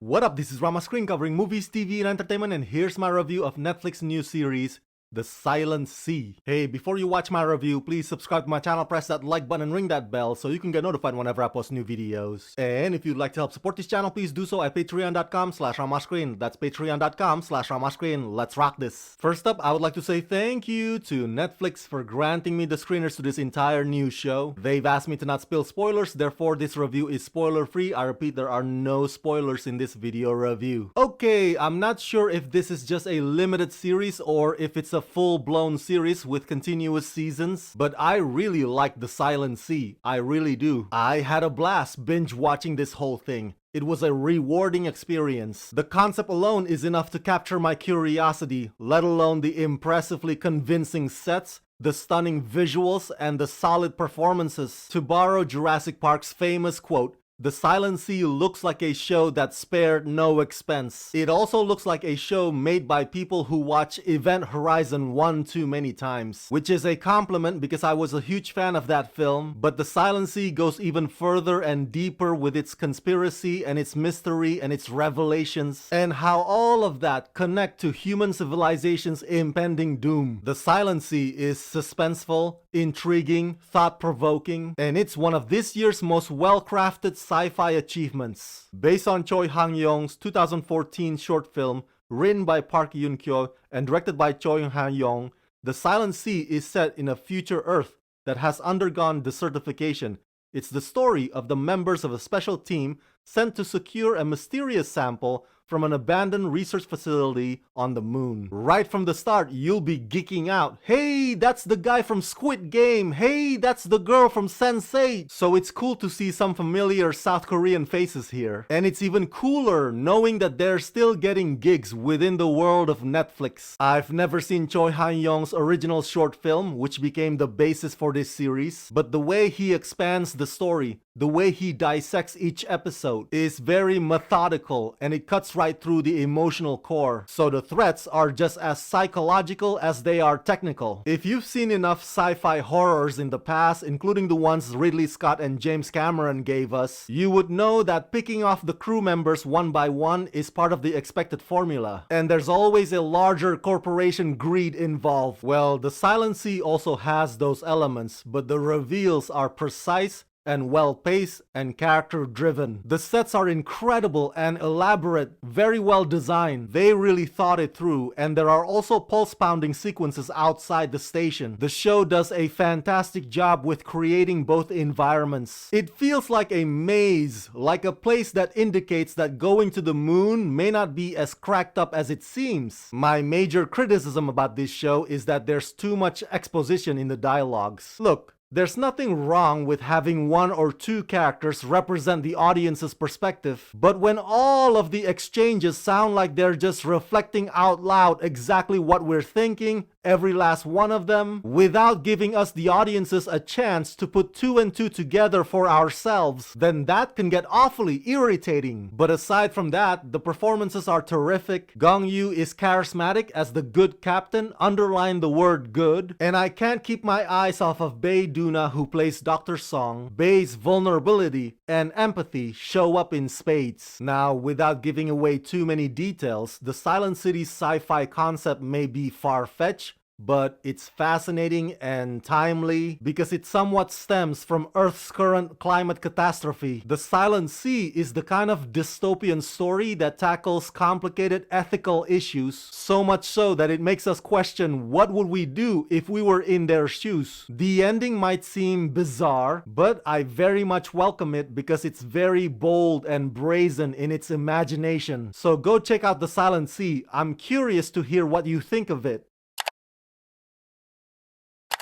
What up, this is Rama Screen covering movies, TV, and entertainment, and here's my review of Netflix new series, The Silent Sea. Hey, before you watch my review, please subscribe to my channel, press that like button, and ring that bell so you can get notified whenever I post new videos. And if you'd like to help support this channel, please do so at patreon.com/ramascreen. That's patreon.com/ramascreen. Let's rock this. First up, I would like to say thank you to Netflix for granting me the screeners to this entire new show. They've asked me to not spill spoilers, therefore this review is spoiler free. I repeat, there are no spoilers in this video review. Okay, I'm not sure if this is just a limited series or if it's a full-blown series with continuous seasons, but I really like The Silent Sea. I really do. I had a blast binge watching this whole thing. It was a rewarding experience. The concept alone is enough to capture my curiosity, let alone the impressively convincing sets, the stunning visuals, and the solid performances. To borrow Jurassic Park's famous quote, The Silent Sea looks like a show that spared no expense. It also looks like a show made by people who watch Event Horizon one too many times, which is a compliment because I was a huge fan of that film, but The Silent Sea goes even further and deeper with its conspiracy and its mystery and its revelations, and how all of that connect to human civilization's impending doom. The Silent Sea is suspenseful, intriguing, thought-provoking, and it's one of this year's most well-crafted sci-fi achievements. Based on Choi Hang-yong's 2014 short film, written by Park Yoon-kyo and directed by Choi Hang-yong, The Silent Sea is set in a future Earth that has undergone desertification. It's the story of the members of a special team sent to secure a mysterious sample from an abandoned research facility on the moon. Right from the start, you'll be geeking out. Hey, that's the guy from Squid Game. Hey, that's the girl from Sense8. So it's cool to see some familiar South Korean faces here. And it's even cooler knowing that they're still getting gigs within the world of Netflix. I've never seen Choi Han-yong's original short film, which became the basis for this series, but the way he expands the story, the way he dissects each episode is very methodical, and it cuts right through the emotional core. So the threats are just as psychological as they are technical. If you've seen enough sci-fi horrors in the past, including the ones Ridley Scott and James Cameron gave us, you would know that picking off the crew members one by one is part of the expected formula. And there's always a larger corporation greed involved. Well, The Silent Sea also has those elements, but the reveals are precise and well-paced and character-driven. The sets are incredible and elaborate, very well designed. They really thought it through, and there are also pulse-pounding sequences outside the station. The show does a fantastic job with creating both environments. It feels like a maze, like a place that indicates that going to the moon may not be as cracked up as it seems. My major criticism about this show is that there's too much exposition in the dialogues. Look, there's nothing wrong with having one or two characters represent the audience's perspective, but when all of the exchanges sound like they're just reflecting out loud exactly what we're thinking, every last one of them, without giving us the audiences a chance to put two and two together for ourselves, then that can get awfully irritating. But aside from that, the performances are terrific. Gong-yoo is charismatic as the good captain, underline the word good, and I can't keep my eyes off of Bae Doona, who plays Dr. Song. Bae's vulnerability and empathy show up in spades. Now, without giving away too many details, the Silent City's sci-fi concept may be far-fetched, but it's fascinating and timely because it somewhat stems from Earth's current climate catastrophe. The Silent Sea is the kind of dystopian story that tackles complicated ethical issues, so much so that it makes us question what would we do if we were in their shoes. The ending might seem bizarre, but I very much welcome it because it's very bold and brazen in its imagination. So go check out The Silent Sea. I'm curious to hear what you think of it.